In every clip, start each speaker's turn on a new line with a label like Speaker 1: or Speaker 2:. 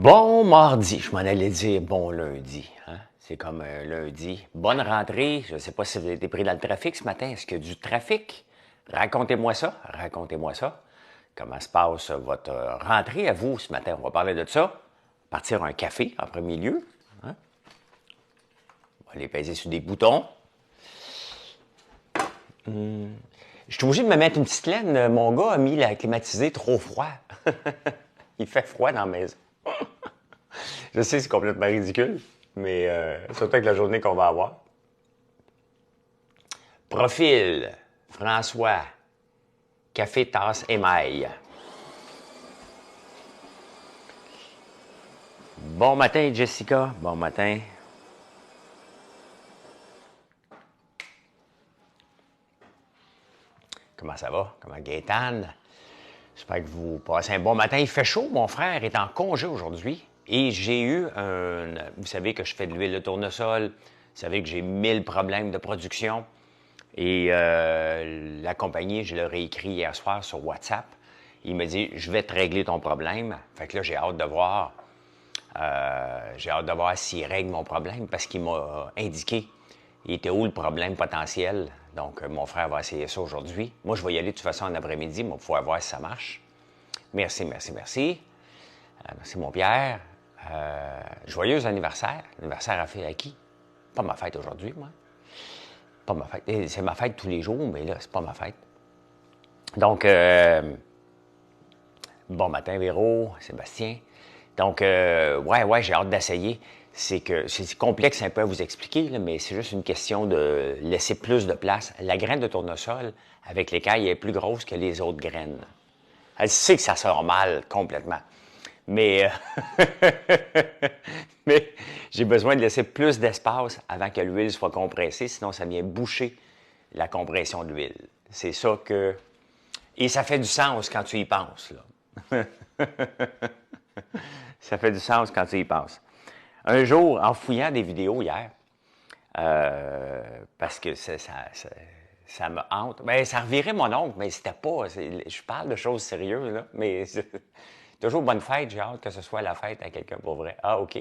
Speaker 1: Bon mardi, je m'en allais dire bon lundi. Hein? C'est comme un lundi. Bonne rentrée. Je ne sais pas si vous avez été pris dans le trafic ce matin. Est-ce qu'il y a du trafic? Racontez-moi ça. Racontez-moi ça. Comment se passe votre rentrée à vous ce matin? On va parler de ça. Partir un café en premier lieu. Hein? On va aller peser sur des boutons. Je suis obligé de me mettre une petite laine. Mon gars a mis la climatisée trop froid. Il fait froid dans la maison. Je sais, c'est complètement ridicule, mais surtout avec la journée qu'on va avoir. Profil, François, café, tasse, émail. Bon matin, Jessica. Bon matin. Comment ça va? Comment Gaétane? J'espère que vous passez un bon matin. Il fait chaud. Mon frère est en congé aujourd'hui. Et j'ai eu un... Vous savez que je fais de l'huile de tournesol. Vous savez que j'ai 1000 problèmes de production. Et la compagnie, je leur ai écrit hier soir sur WhatsApp. Il m'a dit, je vais te régler ton problème. Fait que là, j'ai hâte de voir. S'il règle mon problème parce qu'il m'a indiqué il était où le problème potentiel. Donc, mon frère va essayer ça aujourd'hui. Moi, je vais y aller de toute façon en après-midi, mais on va pouvoir voir si ça marche. Merci, merci, merci. Merci, mon Pierre. Joyeux anniversaire. Anniversaire à qui? Pas ma fête aujourd'hui, moi. Pas ma fête. C'est ma fête tous les jours, mais là, c'est pas ma fête. Donc, bon matin, Véro, Sébastien. Donc, ouais, j'ai hâte d'essayer. C'est complexe un peu à vous expliquer, là, mais c'est juste une question de laisser plus de place. La graine de tournesol, avec l'écaille, est plus grosse que les autres graines. Elle sait que ça sort mal, complètement. Mais, mais j'ai besoin de laisser plus d'espace avant que l'huile soit compressée, sinon ça vient boucher la compression de l'huile. C'est ça que... Et ça fait du sens quand tu y penses, là. Ça fait du sens quand tu y penses. Un jour, en fouillant des vidéos hier, parce que ça me hante, bien, ça revirait mon oncle, mais c'était pas... Je parle de choses sérieuses, là, mais... Toujours bonne fête, j'ai hâte que ce soit la fête à quelqu'un pour vrai. Ah, OK.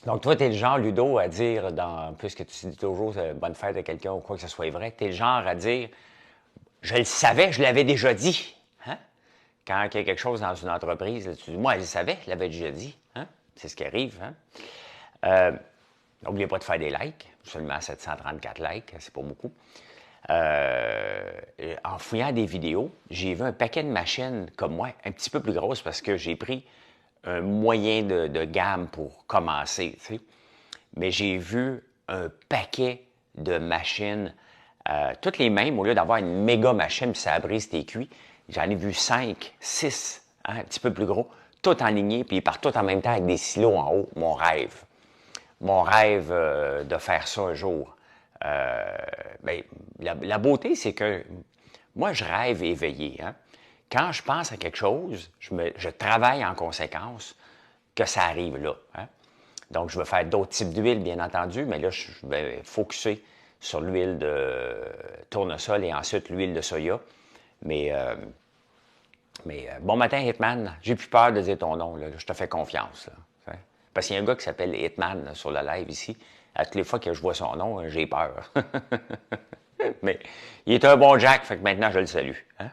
Speaker 1: Donc, toi, tu es le genre, Ludo, à dire, puisque tu dis toujours bonne fête à quelqu'un ou quoi que ce soit vrai, tu es le genre à dire je le savais, je l'avais déjà dit. Hein? Quand il y a quelque chose dans une entreprise, là, tu dis moi, je le savais, je l'avais déjà dit. Hein? C'est ce qui arrive. Hein? N'oubliez pas de faire des likes, seulement 734 likes, c'est pas beaucoup. En fouillant des vidéos, j'ai vu un paquet de machines comme moi, un petit peu plus grosses parce que j'ai pris un moyen de gamme pour commencer. Tu sais. Mais j'ai vu un paquet de machines, toutes les mêmes, au lieu d'avoir une méga machine puis ça brise tes cuits, j'en ai vu 5, 6, hein, un petit peu plus gros, tout en lignée, puis ils partent tout en même temps avec des silos en haut. Mon rêve. Mon rêve de faire ça un jour. Ben, la beauté, c'est que moi, je rêve éveillé. Hein? Quand je pense à quelque chose, je travaille en conséquence que ça arrive là. Hein? Donc, je vais faire d'autres types d'huile, bien entendu, mais là, je vais focusser sur l'huile de tournesol et ensuite l'huile de soya. Mais bon matin, Hitman. J'ai plus peur de dire ton nom. Là. Je te fais confiance. Là. Parce qu'il y a un gars qui s'appelle Hitman là, sur le live ici. À toutes les fois que je vois son nom, j'ai peur. Mais il est un bon Jack, fait que maintenant je le salue. Hein?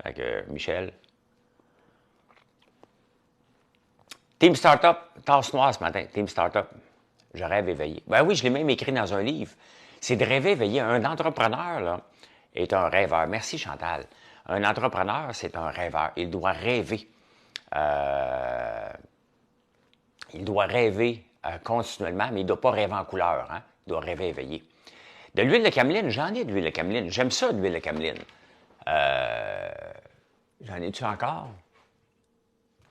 Speaker 1: Fait que Michel. Team Startup, tasse noire ce matin. Team Startup, je rêve éveillé. Ben oui, je l'ai même écrit dans un livre. C'est de rêver éveillé. Un entrepreneur, là, est un rêveur. Merci Chantal. Un entrepreneur, c'est un rêveur. Il doit rêver. Continuellement, mais il ne doit pas rêver en couleur. Hein? Il doit rêver éveillé. De l'huile de cameline, j'en ai de l'huile de cameline. J'aime ça, de l'huile de cameline. J'en ai-tu encore?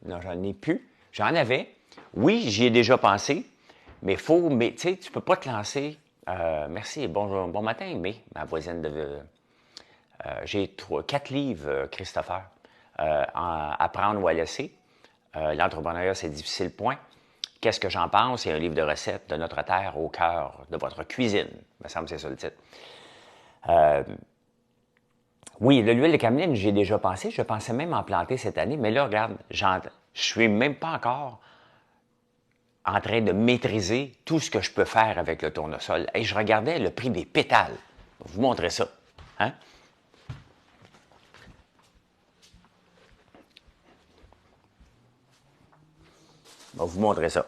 Speaker 1: Non, j'en ai plus. J'en avais. Oui, j'y ai déjà pensé, mais tu sais, tu peux pas te lancer. Merci, bon matin, mais ma voisine de... j'ai 4 livres, Christopher, Apprendre ou à laisser. L'entrepreneuriat, c'est difficile, point. Qu'est-ce que j'en pense? C'est un livre de recettes de notre terre au cœur de votre cuisine. Il me semble que c'est ça le titre. Oui, de l'huile de cameline, j'ai déjà pensé. Je pensais même en planter cette année, mais là, regarde, je suis même pas encore en train de maîtriser tout ce que je peux faire avec le tournesol. Et je regardais le prix des pétales. Je vais vous montrer ça. Hein? Je vais vous montrer ça.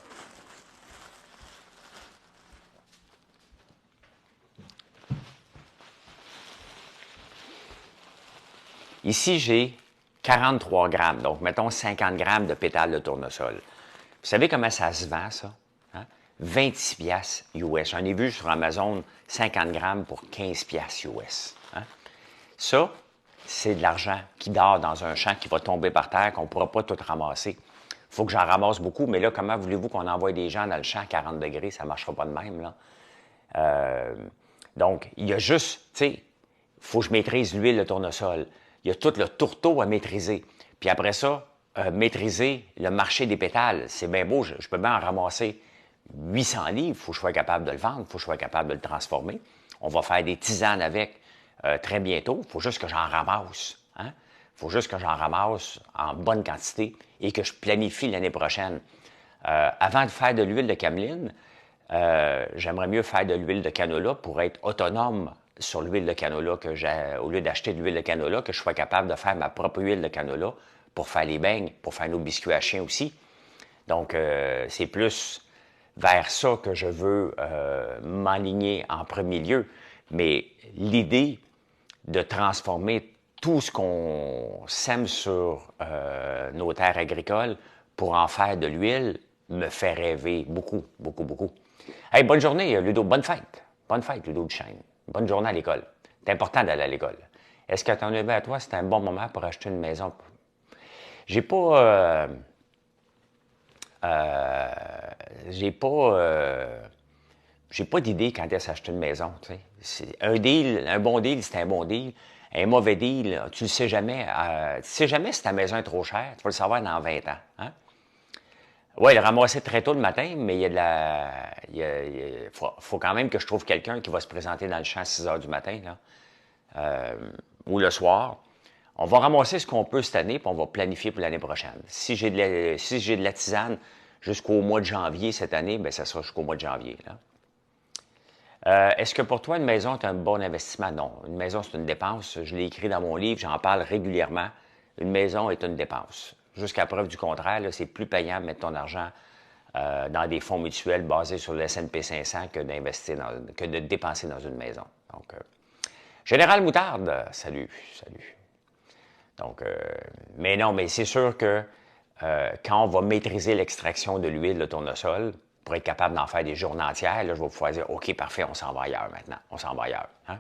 Speaker 1: Ici, j'ai 43 grammes, donc mettons 50 grammes de pétales de tournesol. Vous savez comment ça se vend, ça? Hein? 26 piastres US. J'en ai vu sur Amazon 50 grammes pour 15 piastres US. Hein? Ça, c'est de l'argent qui dort dans un champ qui va tomber par terre, qu'on ne pourra pas tout ramasser. Il faut que j'en ramasse beaucoup, mais là, comment voulez-vous qu'on envoie des gens dans le champ à 40 degrés? Ça ne marchera pas de même, là. Donc, il y a juste, tu sais, il faut que je maîtrise l'huile de tournesol. Il y a tout le tourteau à maîtriser. Puis après ça, maîtriser le marché des pétales. C'est bien beau, je peux bien en ramasser 800 livres. Il faut que je sois capable de le vendre, il faut que je sois capable de le transformer. On va faire des tisanes avec très bientôt. Il faut juste que j'en ramasse. Hein? Il faut juste que j'en ramasse en bonne quantité et que je planifie l'année prochaine. Avant de faire de l'huile de cameline, j'aimerais mieux faire de l'huile de canola pour être autonome sur l'huile de canola au lieu d'acheter de l'huile de canola, que je sois capable de faire ma propre huile de canola pour faire les beignes, pour faire nos biscuits à chien aussi. Donc, c'est plus vers ça que je veux m'aligner en premier lieu. Mais l'idée de transformer tout ce qu'on sème sur nos terres agricoles pour en faire de l'huile me fait rêver beaucoup, beaucoup, beaucoup. Hey, bonne journée, Ludo. Bonne fête. Bonne fête, Ludo Duchesne. Bonne journée à l'école. C'est important d'aller à l'école. Est-ce qu'à ton avis, à toi, c'est un bon moment pour acheter une maison? J'ai pas... j'ai pas... j'ai pas d'idée quand est-ce acheter une maison. Tu sais. Un bon deal, c'est un bon deal. Un mauvais deal, tu le sais jamais. Tu sais jamais si ta maison est trop chère. Tu vas le savoir dans 20 ans. Hein? Oui, le ramasser très tôt le matin, mais il y a de la. Faut quand même que je trouve quelqu'un qui va se présenter dans le champ à 6 heures du matin, là, ou le soir. On va ramasser ce qu'on peut cette année, puis on va planifier pour l'année prochaine. Si j'ai de la tisane jusqu'au mois de janvier cette année, bien, ça sera jusqu'au mois de janvier. Là. Est-ce que pour toi, une maison est un bon investissement? Non. Une maison, c'est une dépense. Je l'ai écrit dans mon livre, j'en parle régulièrement. Une maison est une dépense. Jusqu'à preuve du contraire, c'est plus payant de mettre ton argent dans des fonds mutuels basés sur le S&P 500 que que de dépenser dans une maison. Donc, Général Moutarde, salut, salut. Donc, mais non, mais c'est sûr que quand on va maîtriser l'extraction de l'huile de tournesol, pour être capable d'en faire des journées entières, là, je vais pouvoir dire, OK, parfait, on s'en va ailleurs maintenant. On s'en va ailleurs. Hein?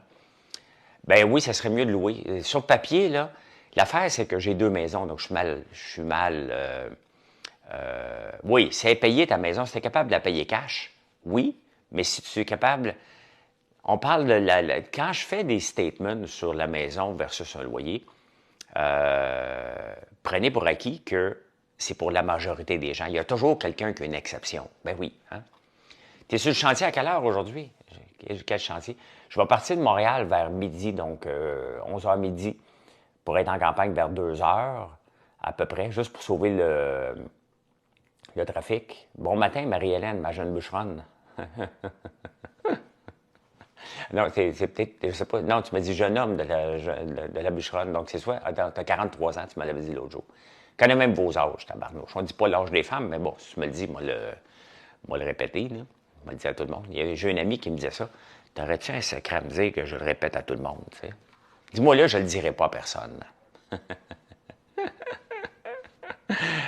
Speaker 1: Ben oui, ça serait mieux de louer. Sur le papier, là, l'affaire, c'est que j'ai deux maisons, donc je suis mal. Oui, c'est payer ta maison, si tu es capable de la payer cash, oui, mais si tu es capable. On parle de quand je fais des statements sur la maison versus un loyer, prenez pour acquis que c'est pour la majorité des gens. Il y a toujours quelqu'un qui a une exception. Ben oui. Hein? Tu es sur le chantier à quelle heure aujourd'hui? Quel chantier? Je vais partir de Montréal vers midi, donc 11h midi, pour être en campagne vers 2h à peu près, juste pour sauver le trafic. Bon matin, Marie-Hélène, ma jeune bûcheronne. Non, c'est peut-être, je sais pas. Non, tu m'as dit jeune homme de la bûcheronne. Donc, c'est soit, tu as 43 ans, tu m'avais dit l'autre jour. Je connais même vos âges, tabarnouche. On ne dit pas l'âge des femmes, mais bon, si tu me le dis, moi le répéter, là. Moi le dire à tout le monde. J'ai un ami qui me disait ça. T'aurais-tu un secret à me dire que je le répète à tout le monde, tu sais? Dis-moi là, je ne le dirai pas à personne.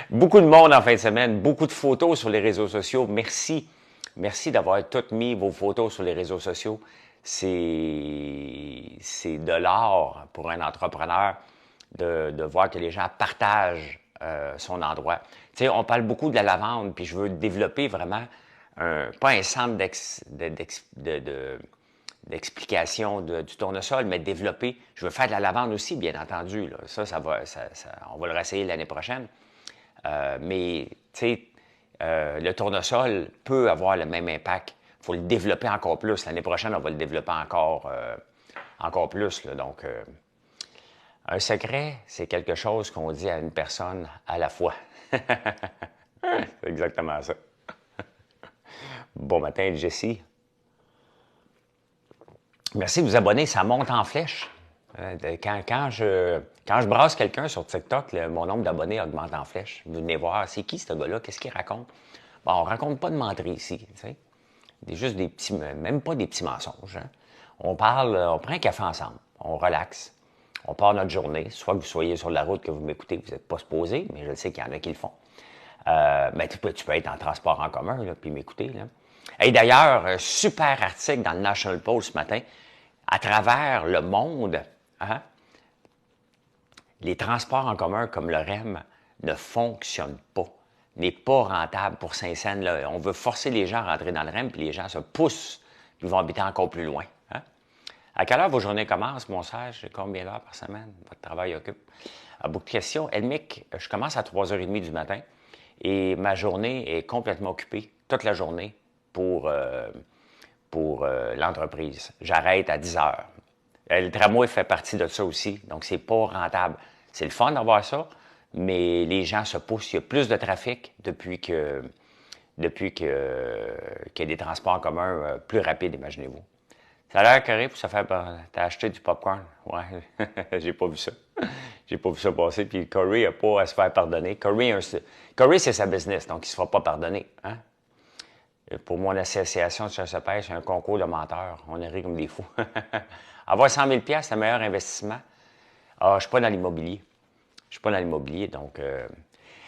Speaker 1: Beaucoup de monde en fin de semaine, beaucoup de photos sur les réseaux sociaux. Merci. Merci d'avoir toutes mis vos photos sur les réseaux sociaux. C'est de l'art pour un entrepreneur de voir que les gens partagent son endroit. Tu sais, on parle beaucoup de la lavande, puis je veux développer vraiment pas un centre d'explication du tournesol, mais développer. Je veux faire de la lavande aussi, bien entendu. Là. On va le réessayer l'année prochaine. Mais, tu sais, le tournesol peut avoir le même impact. Il faut le développer encore plus. L'année prochaine, on va le développer encore plus. Là. Donc, Un secret, c'est quelque chose qu'on dit à une personne à la fois. C'est exactement ça. Bon matin, Jessie. Merci de vous abonner, ça monte en flèche. Quand je brasse quelqu'un sur TikTok, mon nombre d'abonnés augmente en flèche. Vous venez voir, c'est qui ce gars-là? Qu'est-ce qu'il raconte? Bon, on raconte pas de menterie ici, tu sais. Juste des petits, même pas des petits mensonges. Hein. On parle, on prend un café ensemble, on relaxe, on part notre journée. Soit que vous soyez sur la route, que vous m'écoutez, vous n'êtes pas supposé, mais je sais qu'il y en a qui le font. Mais tu peux être en transport en commun, là, puis m'écouter. Là. Et d'ailleurs, super article dans le National Post ce matin. À travers le monde, hein, les transports en commun comme le REM ne fonctionnent pas, n'est pas rentable pour Saint-Saëns. Là. On veut forcer les gens à rentrer dans le REM, puis les gens se poussent, puis vont habiter encore plus loin. Hein? À quelle heure vos journées commencent, mon sage? Combien d'heures par semaine votre travail occupe? Beaucoup de questions. Elmic, je commence à 3h30 du matin et ma journée est complètement occupée, toute la journée, pour l'entreprise. J'arrête à 10 heures. Le tramway fait partie de ça aussi, donc c'est pas rentable. C'est le fun d'avoir ça, mais les gens se poussent. Il y a plus de trafic depuis qu'il y a des transports en commun plus rapides, imaginez-vous. Ça a l'air carré pour se faire... T'as acheté du popcorn? Ouais, j'ai pas vu ça. J'ai pas vu ça passer, puis Corey n'a pas à se faire pardonner. Corey, c'est sa business, donc il se fera pas pardonner. Hein? Pour mon association de chasse à pêche, c'est un concours de menteurs. On est ri comme des fous. Avoir 100 000 $, c'est le meilleur investissement. Ah, je ne suis pas dans l'immobilier. Je ne suis pas dans l'immobilier, donc...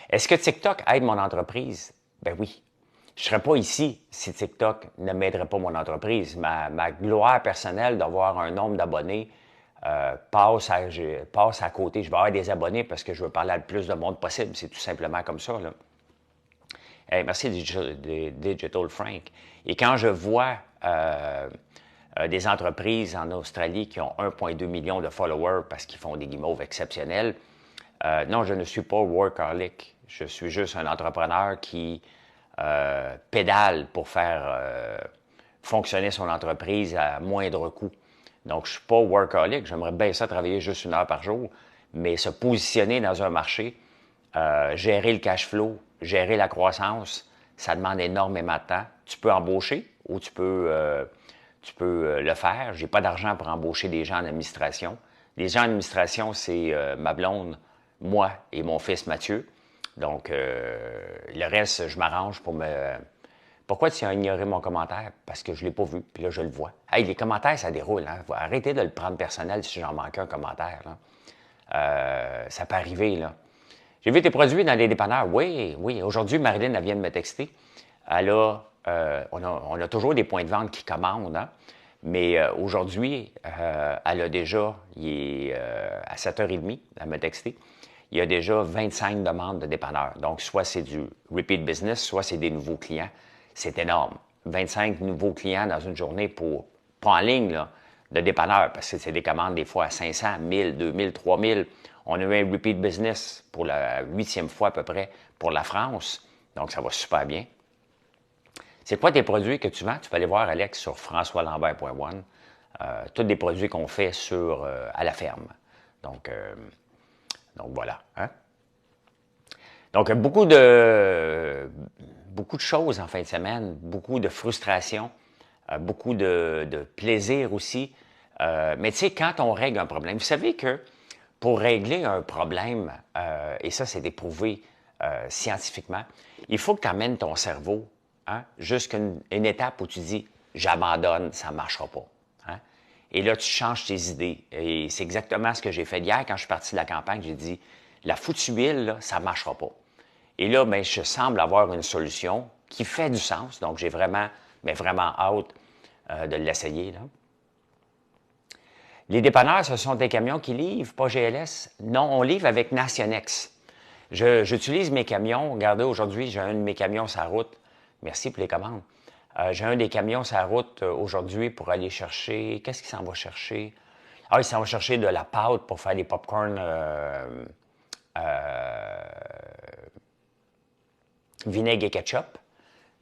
Speaker 1: Est-ce que TikTok aide mon entreprise? Ben oui. Je ne serais pas ici si TikTok ne m'aiderait pas mon entreprise. Ma gloire personnelle d'avoir un nombre d'abonnés passe à côté. Je vais avoir des abonnés parce que je veux parler à le plus de monde possible. C'est tout simplement comme ça, là. Hey, merci Digital Frank. Et quand je vois des entreprises en Australie qui ont 1,2 million de followers parce qu'ils font des guimauves exceptionnels, non, je ne suis pas workaholic. Je suis juste un entrepreneur qui pédale pour faire fonctionner son entreprise à moindre coût. Donc, je ne suis pas workaholic. J'aimerais bien ça travailler juste 1 heure par jour, mais se positionner dans un marché, gérer le cash flow, gérer la croissance, ça demande énormément de temps. Tu peux embaucher ou tu peux le faire. Je n'ai pas d'argent pour embaucher des gens en administration. Les gens en administration, c'est ma blonde, moi et mon fils Mathieu. Donc, le reste, je m'arrange pour me... Pourquoi tu as ignoré mon commentaire? Parce que je ne l'ai pas vu, puis là, je le vois. Hey, les commentaires, ça déroule. Hein? Arrêtez de le prendre personnel si j'en manque un commentaire. Là. Ça peut arriver, là. J'ai vu tes produits dans les dépanneurs. Oui, oui. Aujourd'hui, Marilyn, elle vient de me texter. Elle a, on a toujours des points de vente qui commandent, hein? Mais aujourd'hui, elle a déjà, il est à 7h30, elle m'a texté, il y a déjà 25 demandes de dépanneurs. Donc, soit c'est du repeat business, soit c'est des nouveaux clients. C'est énorme. 25 nouveaux clients dans une journée pas en ligne, là, de dépanneurs, parce que c'est des commandes des fois à 500, 1000, 2000, 3000. On a eu un repeat business pour la 8e fois à peu près pour la France. Donc, ça va super bien. C'est quoi tes produits que tu vends? Tu peux aller voir Alex sur françoislambert.one. Tous des produits qu'on fait à la ferme. Donc voilà. Hein? Donc, beaucoup de choses en fin de semaine, beaucoup de frustration, beaucoup de plaisir aussi. Mais tu sais, quand on règle un problème, vous savez que pour régler un problème, et ça, c'est éprouvé scientifiquement, il faut que tu amènes ton cerveau jusqu'à une étape où tu dis « j'abandonne, ça ne marchera pas ». Hein? Et là, tu changes tes idées. Et c'est exactement ce que j'ai fait hier quand je suis parti de la campagne. J'ai dit « la foutue huile, là, ça ne marchera pas ». Et là, ben, je semble avoir une solution qui fait du sens. Donc, j'ai vraiment hâte de l'essayer, là. Les dépanneurs, ce sont des camions qui livrent, pas GLS. Non, on livre avec Nationex. J'utilise mes camions. Regardez, aujourd'hui, j'ai un de mes camions sur la route. Merci pour les commandes. J'ai un des camions sur la route aujourd'hui pour aller chercher... Qu'est-ce qu'il s'en va chercher? Ah, il s'en va chercher de la pâte pour faire des popcorn vinaigre et ketchup.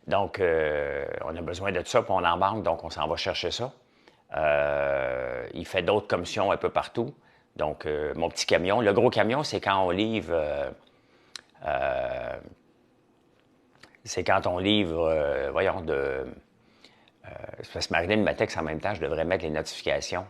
Speaker 1: Donc, on a besoin de ça, puis on en manque, donc on s'en va chercher ça. Il fait d'autres commissions un peu partout. Donc, mon petit camion. Le gros camion, c'est quand on livre... c'est quand on livre, voyons, c'est parce que Marilyn me texte en même temps, je devrais mettre les notifications.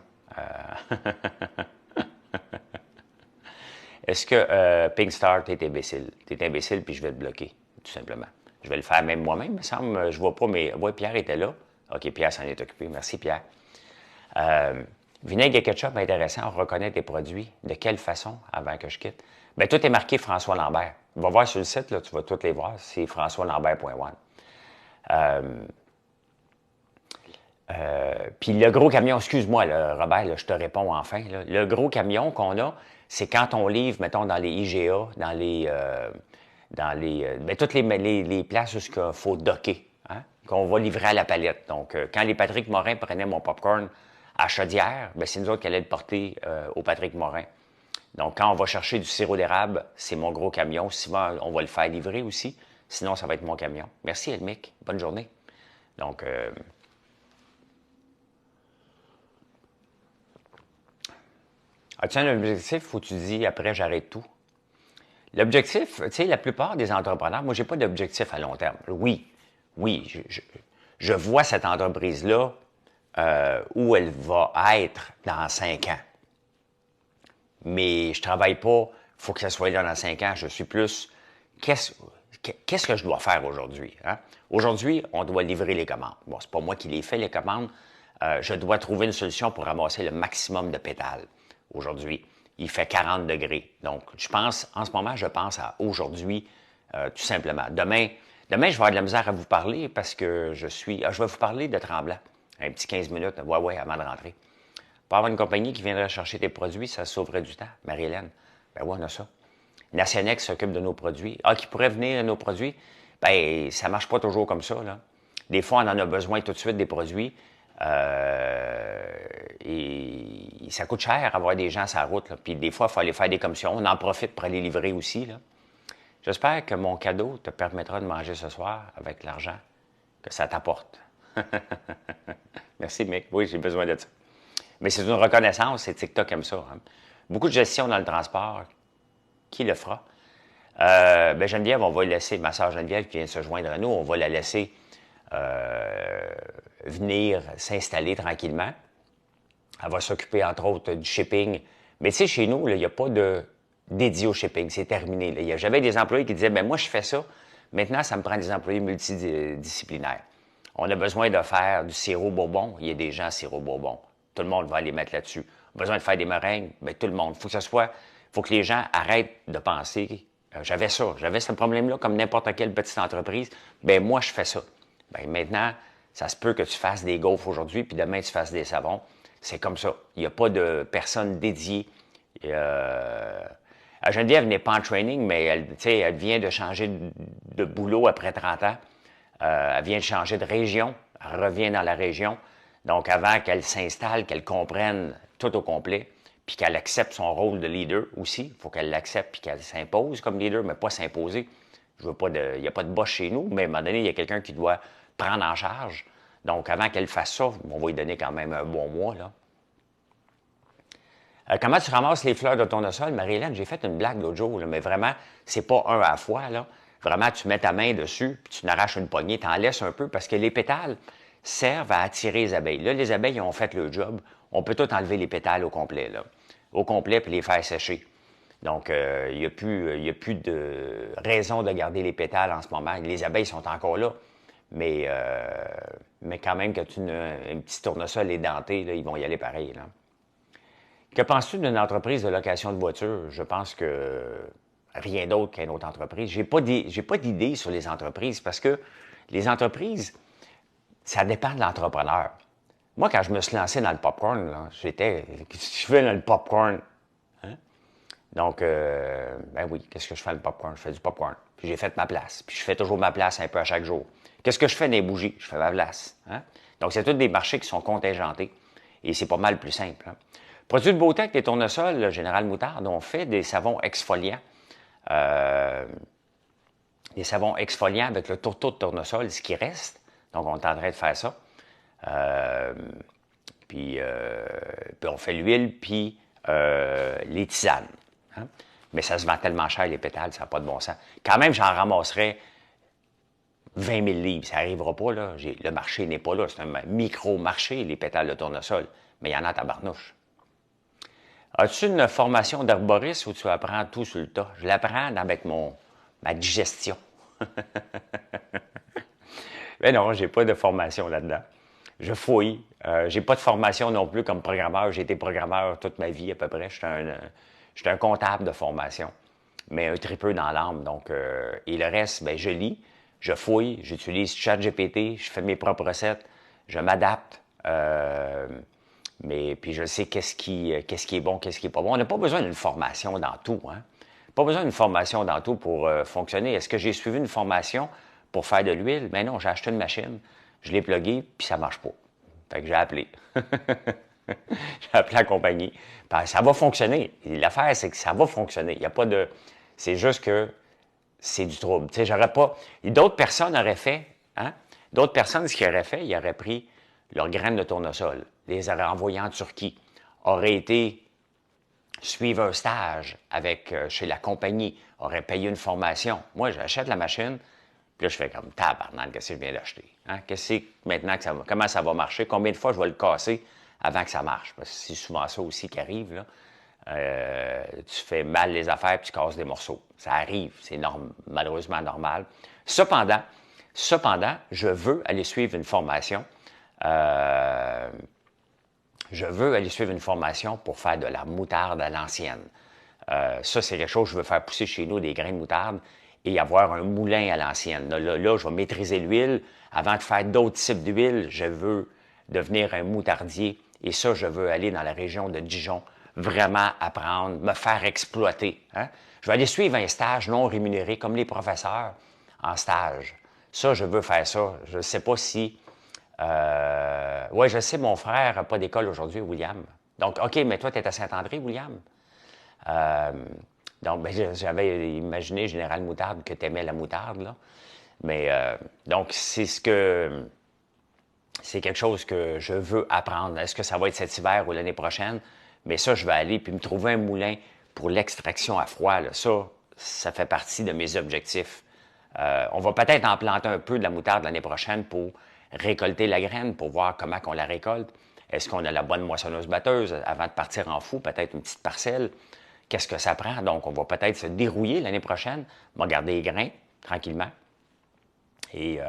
Speaker 1: Est-ce que Pink Star, t'es imbécile? T'es imbécile, puis je vais te bloquer, tout simplement. Je vais le faire même moi-même, il me semble. Je vois pas, mais... Ouais, Pierre était là. OK, Pierre s'en est occupé. Merci, Pierre. Vinaigre et ketchup, intéressant. On reconnaît tes produits. De quelle façon, avant que je quitte? Bien, tout est marqué François Lambert. Va voir sur le site, là, tu vas tous les voir. C'est françoislambert.one. Puis le gros camion, excuse-moi, là, Robert, là, je te réponds enfin. Là. Le gros camion qu'on a, c'est quand on livre, mettons, dans les IGA, ben, toutes les places où il faut docker, hein, qu'on va livrer à la palette. Donc, quand les Patrick Morin prenaient mon popcorn à Chaudière, ben, c'est nous autres qui allaient le porter au Patrick Morin. Donc, quand on va chercher du sirop d'érable, c'est mon gros camion. Souvent, on va le faire livrer aussi. Sinon, ça va être mon camion. Merci, Elmic. Bonne journée. Donc, as-tu un objectif où tu dis après j'arrête tout? L'objectif, tu sais, la plupart des entrepreneurs, moi, j'ai pas d'objectif à long terme. Oui, je vois cette entreprise-là où elle va être dans 5 ans. Mais je travaille pas, il faut que ça soit là dans 5 ans. Je suis plus, qu'est-ce que je dois faire aujourd'hui? Hein? Aujourd'hui, on doit livrer les commandes. Bon, c'est pas moi qui les fais, les commandes. Je dois trouver une solution pour ramasser le maximum de pétales. Aujourd'hui, il fait 40 degrés. Donc, en ce moment, je pense à aujourd'hui, tout simplement. Demain, je vais avoir de la misère à vous parler parce que je vais vous parler de Tremblant. Un petit 15 minutes, ouais, avant de rentrer. Pour avoir une compagnie qui viendrait chercher tes produits, ça sauverait du temps. Marie-Hélène, ben oui, on a ça. Nationex s'occupe de nos produits. Ah, qui pourrait venir à nos produits? Ben, ça marche pas toujours comme ça, là. Des fois, on en a besoin tout de suite des produits. Et ça coûte cher avoir des gens sur la route. Là. Puis des fois, il faut aller faire des commissions. On en profite pour aller livrer aussi. Là. J'espère que mon cadeau te permettra de manger ce soir avec l'argent que ça t'apporte. Merci, Mick. Oui, j'ai besoin de ça. Mais c'est une reconnaissance, c'est TikTok aime ça. Hein. Beaucoup de gestion dans le transport. Qui le fera? Ben Geneviève, on va laisser, ma soeur Geneviève qui vient de se joindre à nous, on va la laisser venir s'installer tranquillement. Elle va s'occuper, entre autres, du shipping. Mais tu sais, chez nous, il n'y a pas de dédié au shipping. C'est terminé. J'avais des employés qui disaient, ben moi, je fais ça. Maintenant, ça me prend des employés multidisciplinaires. On a besoin de faire du sirop bourbon. Il y a des gens sirop bourbon. Tout le monde va aller mettre là-dessus. Besoin de faire des meringues. Bien, tout le monde. Il faut que les gens arrêtent de penser. J'avais ce problème-là comme n'importe quelle petite entreprise. Ben moi, je fais ça. Ben maintenant, ça se peut que tu fasses des gaufres aujourd'hui, puis demain, tu fasses des savons. C'est comme ça. Il n'y a pas de personne dédiée. Geneviève n'est pas en training, mais elle vient de changer de boulot après 30 ans. Elle vient de changer de région. Elle revient dans la région. Donc, avant qu'elle s'installe, qu'elle comprenne tout au complet, puis qu'elle accepte son rôle de leader aussi, il faut qu'elle l'accepte puis qu'elle s'impose comme leader, mais pas s'imposer. Il n'y a pas de boss chez nous, mais à un moment donné, il y a quelqu'un qui doit prendre en charge. Donc, avant qu'elle fasse ça, on va lui donner quand même un bon mois, là. Comment tu ramasses les fleurs de tournesol? Marie-Hélène, j'ai fait une blague l'autre jour, là, mais vraiment, c'est pas un à la fois, là. Vraiment, tu mets ta main dessus, puis tu n'arraches une poignée, tu en laisses un peu, parce que les pétales servent à attirer les abeilles. Là, les abeilles ont fait le job. On peut tout enlever les pétales au complet, là. Au complet, puis les faire sécher. Donc, il n'y a plus de raison de garder les pétales en ce moment. Les abeilles sont encore là, mais quand même, quand un petit tournesol édenté, là, ils vont y aller pareil, là. Que penses-tu d'une entreprise de location de voitures? Je pense que rien d'autre qu'une autre entreprise. J'ai pas d'idée sur les entreprises parce que les entreprises, ça dépend de l'entrepreneur. Moi, quand je me suis lancé dans le popcorn, là, je fais dans le popcorn. Hein? Donc, ben oui, qu'est-ce que je fais dans le popcorn? Je fais du popcorn. Puis j'ai fait ma place. Puis je fais toujours ma place un peu à chaque jour. Qu'est-ce que je fais dans les bougies? Je fais ma place. Hein? Donc, c'est tous des marchés qui sont contingentés. Et c'est pas mal plus simple. Hein? Produits de beauté avec des tournesols, le Général Moutarde, on fait des savons exfoliants. Des savons exfoliants avec le tourteau de tournesol, ce qui reste. Donc, on est en train de faire ça. Puis on fait l'huile, puis les tisanes. Hein? Mais ça se vend tellement cher, les pétales, ça n'a pas de bon sens. Quand même, j'en ramasserais 20 000 livres. Ça n'arrivera pas, là. Le marché n'est pas là. C'est un micro-marché, les pétales de tournesol. Mais il y en a à tabarnouche. As-tu une formation d'herboriste où tu apprends tout sur le tas? Je l'apprends avec ma digestion. Mais non, j'ai pas de formation là-dedans. Je fouille. J'ai pas de formation non plus comme programmeur. J'ai été programmeur toute ma vie à peu près. J'étais un comptable de formation, mais un tripeux dans l'âme. Donc, et le reste, ben, je lis, je fouille, j'utilise ChatGPT, je fais mes propres recettes, je m'adapte. Mais puis je sais qu'est-ce qui est bon, qu'est-ce qui est pas bon. On n'a pas besoin d'une formation dans tout, hein? Pas besoin d'une formation dans tout pour fonctionner. Est-ce que j'ai suivi une formation pour faire de l'huile? Ben non, j'ai acheté une machine, je l'ai pluguée, puis ça marche pas. Fait que j'ai appelé. J'ai appelé la compagnie. Ben, ça va fonctionner. L'affaire, c'est que ça va fonctionner. Il n'y a pas de. C'est juste que c'est du trouble. Tu sais, j'aurais pas. D'autres personnes auraient fait, hein? D'autres personnes, ce qu'ils auraient fait, ils auraient pris leurs graines de tournesol, les auraient envoyées en Turquie, auraient été suivre un stage avec chez la compagnie, auraient payé une formation. Moi, j'achète la machine, puis là, je fais comme tabarnak, qu'est-ce que je viens d'acheter? Hein? Qu'est-ce que maintenant que comment ça va marcher? Combien de fois je vais le casser avant que ça marche? Parce que c'est souvent ça aussi qui arrive, là. Tu fais mal les affaires puis tu casses des morceaux. Ça arrive, c'est malheureusement normal. Cependant, je veux aller suivre une formation. Je veux aller suivre une formation pour faire de la moutarde à l'ancienne. Ça, c'est quelque chose que je veux faire pousser chez nous, des grains de moutarde, et avoir un moulin à l'ancienne. Là, je vais maîtriser l'huile. Avant de faire d'autres types d'huile, je veux devenir un moutardier. Et ça, je veux aller dans la région de Dijon, vraiment apprendre, me faire exploiter. Hein? Je vais aller suivre un stage non rémunéré, comme les professeurs en stage. Ça, je veux faire ça. Je ne sais pas si... oui, je sais, mon frère n'a pas d'école aujourd'hui, William. Donc, OK, mais toi, tu es à Saint-André, William? Donc, ben, j'avais imaginé, Général Moutarde, que tu aimais la moutarde, là. Mais, donc, c'est quelque chose que je veux apprendre. Est-ce que ça va être cet hiver ou l'année prochaine? Mais ça, je vais aller puis me trouver un moulin pour l'extraction à froid, là. Ça fait partie de mes objectifs. On va peut-être en planter un peu de la moutarde l'année prochaine pour récolter la graine, pour voir comment on la récolte. Est-ce qu'on a la bonne moissonneuse-batteuse avant de partir en fou, peut-être une petite parcelle? Qu'est-ce que ça prend? Donc, on va peut-être se dérouiller l'année prochaine. On va garder les grains tranquillement. Et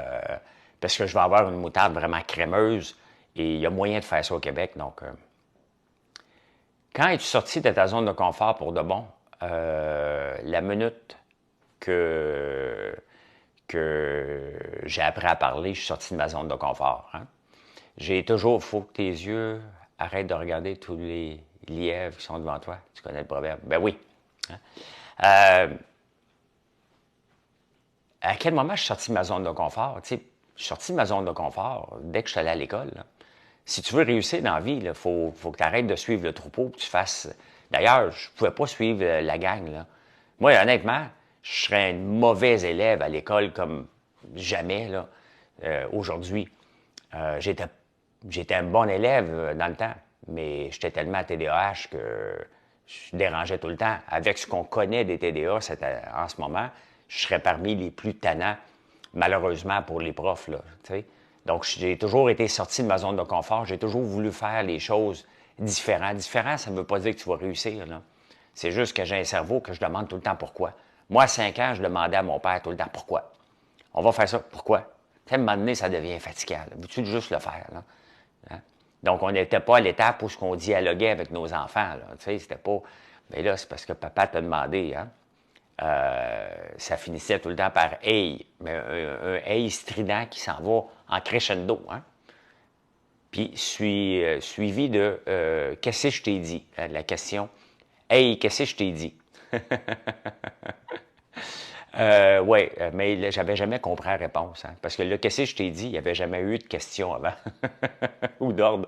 Speaker 1: parce que je vais avoir une moutarde vraiment crémeuse et il y a moyen de faire ça au Québec. Donc, quand es-tu sorti de ta zone de confort pour de bon? La minute que j'ai appris à parler, je suis sorti de ma zone de confort. Hein? J'ai toujours, il faut que tes yeux arrêtent de regarder tous les lièvres qui sont devant toi. Tu connais le proverbe? Ben oui. Hein? À quel moment je suis sorti de ma zone de confort? Tu sais, je suis sorti de ma zone de confort dès que je suis allé à l'école. Là. Si tu veux réussir dans la vie, il faut que tu arrêtes de suivre le troupeau, que tu fasses... D'ailleurs, je ne pouvais pas suivre la gang. Là. Moi, honnêtement, je serais un mauvais élève à l'école comme jamais là, aujourd'hui. J'étais un bon élève dans le temps, mais j'étais tellement TDAH que je dérangeais tout le temps. Avec ce qu'on connaît des TDA en ce moment, je serais parmi les plus tannants, malheureusement, pour les profs. Là, t'sais. Donc, j'ai toujours été sorti de ma zone de confort. J'ai toujours voulu faire les choses différentes. Différent, ça ne veut pas dire que tu vas réussir. Là. C'est juste que j'ai un cerveau que je demande tout le temps pourquoi. Moi, à 5 ans, je demandais à mon père tout le temps pourquoi. On va faire ça, pourquoi? À un moment donné, ça devient fatigant. Veux-tu juste le faire? Là? Hein? Donc, on n'était pas à l'étape où on dialoguait avec nos enfants. C'était pas... Mais là, c'est parce que papa t'a demandé. Hein? Ça finissait tout le temps par « hey », mais un « hey » strident qui s'en va en crescendo. Hein? Puis, suivi de qu'est-ce que je t'ai dit? » La question « Hey, qu'est-ce que je t'ai dit? » Oui, mais j'avais jamais compris la réponse. Hein, parce que là, qu'est-ce que je t'ai dit? Il n'y avait jamais eu de question avant. Ou d'ordre.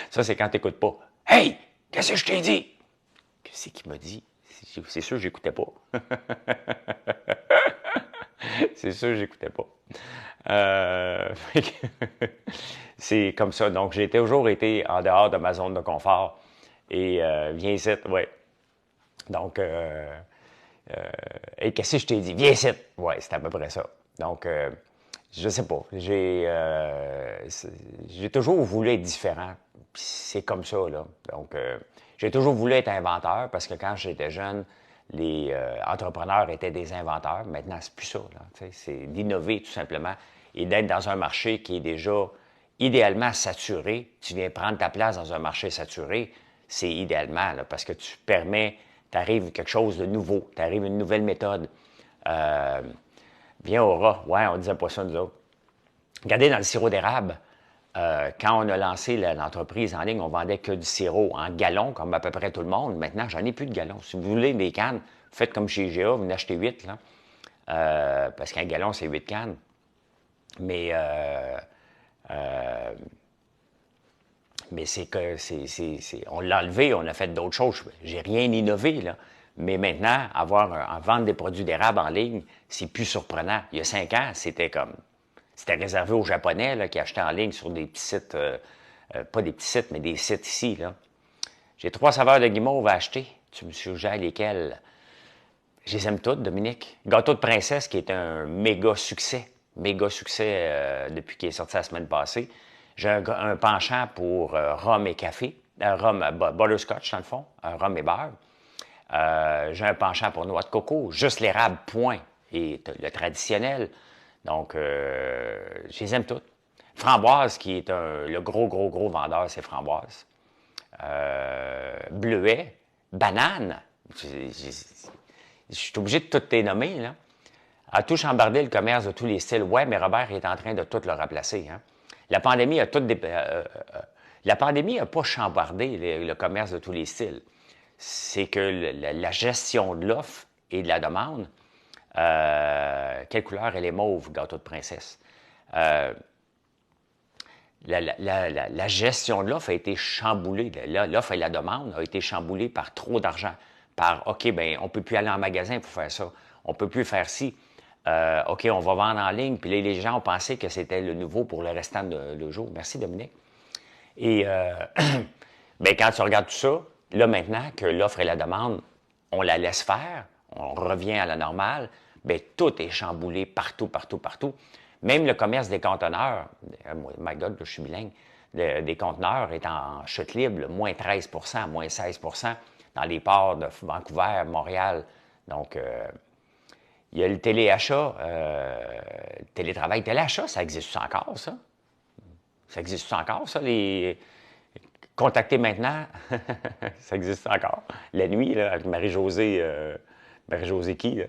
Speaker 1: Ça, c'est quand tu n'écoutes pas. « Hey, qu'est-ce que je t'ai dit? » Qu'est-ce qu'il m'a dit? C'est sûr que j'écoutais pas. C'est sûr que j'écoutais pas. C'est comme ça. Donc, j'ai toujours été en dehors de ma zone de confort. Et viens ici, ouais. Donc, et qu'est-ce que je t'ai dit? Viens ici! Ouais, c'est à peu près ça. Donc, je sais pas. J'ai toujours voulu être différent. Puis c'est comme ça, là. Donc, j'ai toujours voulu être inventeur parce que quand j'étais jeune, les entrepreneurs étaient des inventeurs. Maintenant, c'est plus ça, là. C'est d'innover, tout simplement, et d'être dans un marché qui est déjà idéalement saturé. Tu viens prendre ta place dans un marché saturé, c'est idéalement, là, parce que tu permets, tu arrives quelque chose de nouveau, tu arrives une nouvelle méthode. Viens au rat. Ouais, on disait pas ça, nous autres. Regardez dans le sirop d'érable, quand on a lancé l'entreprise en ligne, on vendait que du sirop en gallons, comme à peu près tout le monde. Maintenant, j'en ai plus de gallons. Si vous voulez des cannes, faites comme chez IGA, vous en achetez 8, là. Parce qu'un gallon, c'est 8 cannes. Mais, mais c'est que on l'a enlevé, on a fait d'autres choses. J'ai rien innové, là. Mais maintenant, vendre des produits d'érable en ligne, c'est plus surprenant. Il y a 5 ans, c'était réservé aux Japonais là, qui achetaient en ligne sur des petits sites, pas des petits sites, mais des sites ici, là. J'ai 3 saveurs de guimauve à acheter. Tu me suggères lesquelles? Je les aime toutes, Dominique. Gâteau de princesse, qui est un méga succès. Méga succès depuis qu'il est sorti la semaine passée. J'ai un penchant pour rhum et café. Butterscotch, dans le fond. Rhum et beurre. J'ai un penchant pour noix de coco. Juste l'érable, point. Et le traditionnel. Donc, je les aime toutes. Framboise, qui est le gros vendeur, c'est framboise. Bleuet. Banane. Je suis obligé de toutes les nommer, là. A tout chambardé le commerce de tous les styles. Ouais, mais Robert est en train de tout le remplacer. Hein? La pandémie a la pandémie n'a pas chambardé le commerce de tous les styles. C'est que la gestion de l'offre et de la demande, quelle couleur elle est mauve, gâteau de princesse. La gestion de l'offre a été chamboulée. L'offre et la demande ont été chamboulées par trop d'argent. Par, OK, bien, on ne peut plus aller en magasin pour faire ça. On ne peut plus faire ci. OK, on va vendre en ligne. Puis là, les gens ont pensé que c'était le nouveau pour le restant du jour. Merci, Dominique. Et bien, quand tu regardes tout ça, là, maintenant que l'offre et la demande, on la laisse faire, on revient à la normale, bien, tout est chamboulé partout, partout, partout. Même le commerce des conteneurs, my God, je suis bilingue, des conteneurs est en chute libre, moins 13 moins 16 dans les ports de Vancouver, Montréal. Donc, il y a le téléachat, télétravail. Téléachat, ça existe encore, ça? Ça existe encore, ça, les... Contacter maintenant, ça existe encore. La nuit, là, avec Marie-Josée, Marie-Josée qui, là?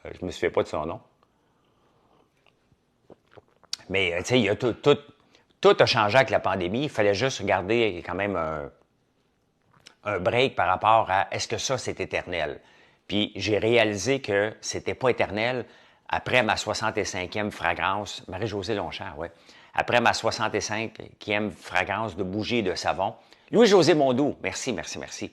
Speaker 1: Je me souviens pas de son nom. Mais, tu sais, il y a tout a changé avec la pandémie. Il fallait juste regarder quand même un break par rapport à est-ce que ça, c'est éternel? Puis j'ai réalisé que c'était pas éternel après ma 65e fragrance, Marie-Josée Longchamp, oui. Après ma 65e fragrance de bougie et de savon. Louis-José Mondou, merci, merci, merci.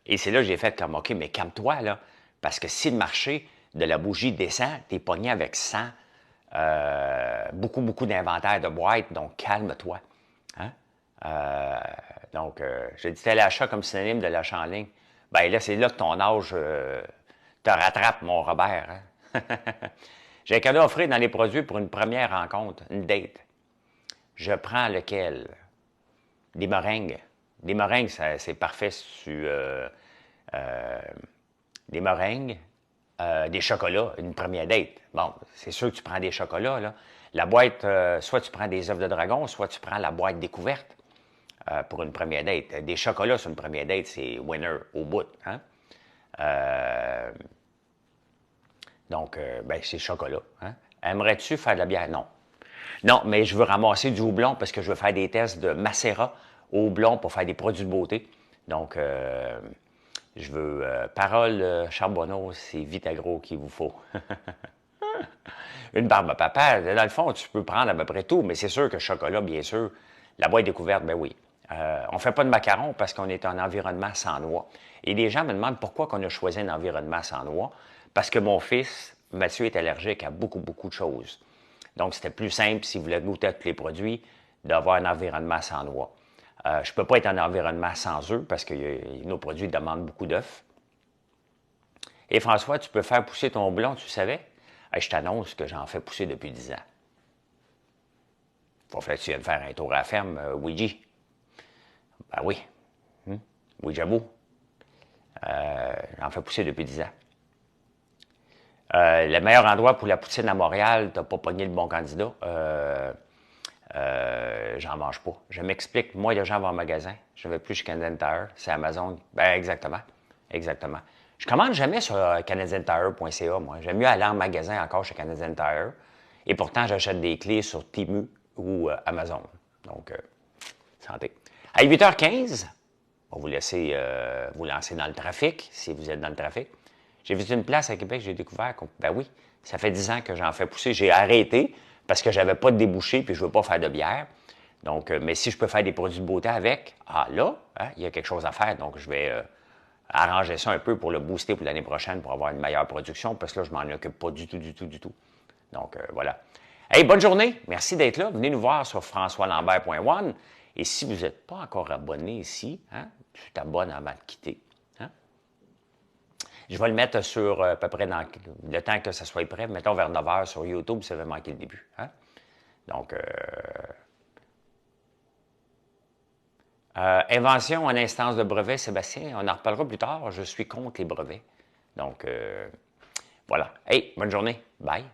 Speaker 1: Et c'est là que j'ai fait comme, OK, mais calme-toi, là. Parce que si le marché de la bougie descend, t'es pogné avec 100, beaucoup d'inventaire de boîtes, donc calme-toi. Hein? Donc, j'ai dit l'achat comme synonyme de l'achat en ligne. Bien là, c'est là que ton âge te rattrape, mon Robert. Hein? J'ai un cadeau offert dans les produits pour une première rencontre, une date. Je prends lequel? Des meringues. Des meringues, c'est parfait des meringues, des chocolats, une première date. Bon, c'est sûr que tu prends des chocolats, là. La boîte, soit tu prends des œufs de dragon, soit tu prends la boîte découverte pour une première date. Des chocolats sur une première date, c'est winner au bout. Hein? Donc, ben, c'est chocolat. Hein? Aimerais-tu faire de la bière? Non. Non, mais je veux ramasser du houblon parce que je veux faire des tests de macérat au houblon pour faire des produits de beauté. Donc, je veux... Parole Charbonneau, c'est Vitagro qu'il vous faut. Une barbe à papa, dans le fond, tu peux prendre à peu près tout, mais c'est sûr que chocolat, bien sûr. La boîte découverte, ben oui. On ne fait pas de macarons parce qu'on est en environnement sans noix. Et les gens me demandent pourquoi on a choisi un environnement sans noix. Parce que mon fils, Mathieu, est allergique à beaucoup de choses. Donc, c'était plus simple, s'il voulait goûter à tous les produits, d'avoir un environnement sans noix. Je ne peux pas être en environnement sans œufs parce que nos produits demandent beaucoup d'œufs. Et François, tu peux faire pousser ton blond, tu savais? Hey, je t'annonce que j'en fais pousser depuis 10 ans. Il faut que tu viennes faire un tour à la ferme, Ouija. Ben oui. Oui, j'avoue. J'en fais pousser depuis 10 ans. Le meilleur endroit pour la poutine à Montréal, t'as pas pogné le bon candidat. J'en mange pas. Je m'explique. Moi, les gens vont en magasin. Je ne vais plus chez Canadian Tire. C'est Amazon. Ben, exactement. Exactement. Je commande jamais sur canadiantire.ca, moi. J'aime mieux aller en magasin encore chez Canadian Tire. Et pourtant, j'achète des clés sur Temu ou Amazon. Donc, santé. À 8h15, on va vous laisser vous lancer dans le trafic, si vous êtes dans le trafic. J'ai visité une place à Québec, j'ai découvert que, ben oui, ça fait 10 ans que j'en fais pousser. J'ai arrêté parce que j'avais pas de débouché puis je veux pas faire de bière. Donc, mais si je peux faire des produits de beauté avec, là, hein, il y a quelque chose à faire. Donc, je vais arranger ça un peu pour le booster pour l'année prochaine pour avoir une meilleure production parce que là, je m'en occupe pas du tout, du tout, du tout. Donc, voilà. Hey, bonne journée. Merci d'être là. Venez nous voir sur françoislambert.one. Et si vous n'êtes pas encore abonné ici, hein, tu t'abonnes avant de quitter. Hein? Je vais le mettre sur à peu près dans le temps que ça soit prêt. Mettons vers 9 h sur YouTube, ça va manquer le début. Hein? Donc, invention en instance de brevet, Sébastien, on en reparlera plus tard. Je suis contre les brevets. Donc, voilà. Hey, bonne journée. Bye.